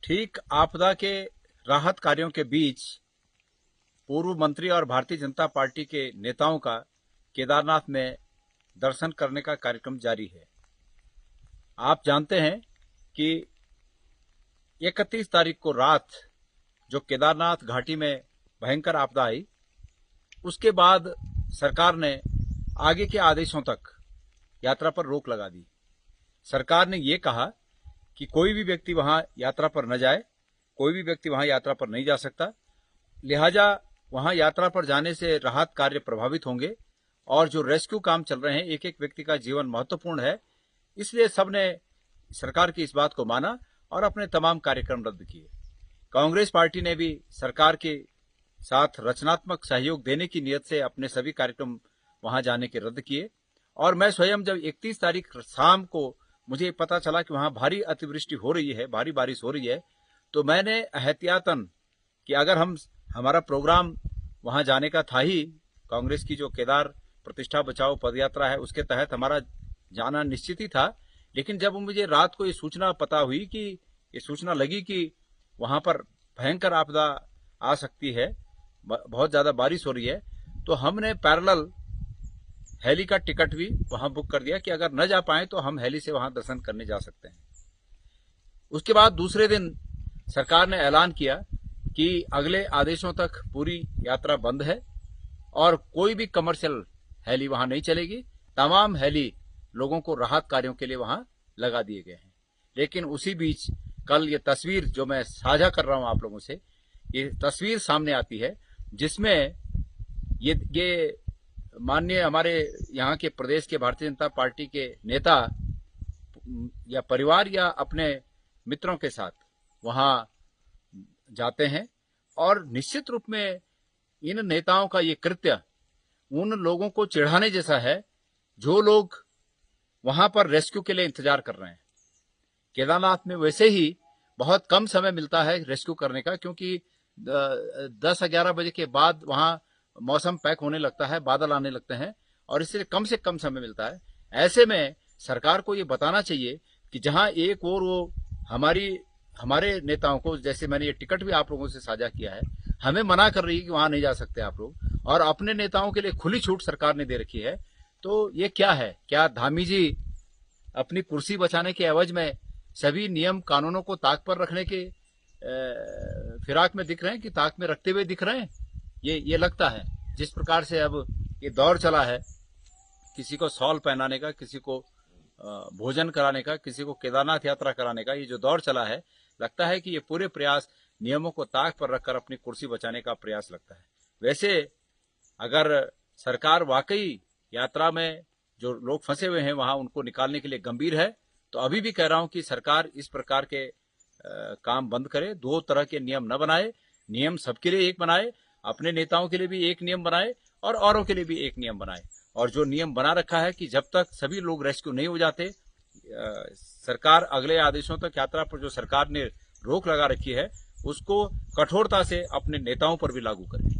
ठीक आपदा के राहत कार्यों के बीच पूर्व मंत्री और भारतीय जनता पार्टी के नेताओं का केदारनाथ में दर्शन करने का कार्यक्रम जारी है। आप जानते हैं कि 31 तारीख को रात जो केदारनाथ घाटी में भयंकर आपदा आई, उसके बाद सरकार ने आगे के आदेशों तक यात्रा पर रोक लगा दी। सरकार ने ये कहा कि कोई भी व्यक्ति वहां यात्रा पर न जाए, कोई भी व्यक्ति वहां यात्रा पर नहीं जा सकता। लिहाजा वहां यात्रा पर जाने से राहत कार्य प्रभावित होंगे और जो रेस्क्यू काम चल रहे हैं, एक एक व्यक्ति का जीवन महत्वपूर्ण है, इसलिए सबने सरकार की इस बात को माना और अपने तमाम कार्यक्रम रद्द किए। कांग्रेस पार्टी ने भी सरकार के साथ रचनात्मक सहयोग देने की नियत से अपने सभी कार्यक्रम वहां जाने के रद्द किए। और मैं स्वयं जब 31 तारीख शाम को मुझे पता चला कि वहां भारी अतिवृष्टि हो रही है, भारी बारिश हो रही है, तो मैंने एहतियातन कि अगर हमारा प्रोग्राम वहां जाने का था ही, कांग्रेस की जो केदार प्रतिष्ठा बचाओ पदयात्रा है उसके तहत हमारा जाना निश्चित ही था, लेकिन जब मुझे रात को ये सूचना पता हुई कि ये सूचना लगी कि वहां पर भयंकर आपदा आ सकती है, बहुत ज्यादा बारिश हो रही है, तो हमने पैरेलल हेली का टिकट भी वहां बुक कर दिया कि अगर न जा पाए तो हम हेली से वहां दर्शन करने जा सकते हैं। उसके बाद दूसरे दिन सरकार ने ऐलान किया कि अगले आदेशों तक पूरी यात्रा बंद है और कोई भी कमर्शियल हेली वहां नहीं चलेगी। तमाम हेली लोगों को राहत कार्यों के लिए वहां लगा दिए गए हैं। लेकिन उसी बीच कल ये तस्वीर जो मैं साझा कर रहा हूं आप लोगों से, ये तस्वीर सामने आती है जिसमें ये माननीय हमारे यहाँ के प्रदेश के भारतीय जनता पार्टी के नेता या परिवार या अपने मित्रों के साथ वहां जाते हैं और निश्चित रूप में इन नेताओं का ये कृत्य उन लोगों को चिढ़ाने जैसा है जो लोग वहां पर रेस्क्यू के लिए इंतजार कर रहे हैं। केदारनाथ में वैसे ही बहुत कम समय मिलता है रेस्क्यू करने का, क्योंकि 10-11 बजे के बाद वहां मौसम पैक होने लगता है, बादल आने लगते हैं और इसलिए कम से कम समय मिलता है। ऐसे में सरकार को ये बताना चाहिए कि जहां एक और वो हमारे नेताओं को, जैसे मैंने ये टिकट भी आप लोगों से साझा किया है, हमें मना कर रही है कि वहां नहीं जा सकते आप लोग, और अपने नेताओं के लिए खुली छूट सरकार ने दे रखी है। तो ये क्या है? क्या धामी जी अपनी कुर्सी बचाने के एवज में सभी नियम कानूनों को ताक पर रखने के फिराक में दिख रहे हैं कि ताक में रखते हुए दिख रहे हैं? ये लगता है जिस प्रकार से अब ये दौर चला है, किसी को शॉल पहनाने का, किसी को भोजन कराने का, किसी को केदारनाथ यात्रा कराने का, ये जो दौर चला है, लगता है कि ये पूरे प्रयास नियमों को ताक पर रखकर अपनी कुर्सी बचाने का प्रयास लगता है। वैसे अगर सरकार वाकई यात्रा में जो लोग फंसे हुए हैं वहां उनको निकालने के लिए गंभीर है, तो अभी भी कह रहा हूं कि सरकार इस प्रकार के काम बंद करे, दो तरह के नियम न बनाए, नियम सबके लिए एक बनाए, अपने नेताओं के लिए भी एक नियम बनाए और औरों के लिए भी एक नियम बनाए। और जो नियम बना रखा है कि जब तक सभी लोग रेस्क्यू नहीं हो जाते, सरकार अगले आदेशों तक यात्रा पर जो सरकार ने रोक लगा रखी है उसको कठोरता से अपने नेताओं पर भी लागू करे।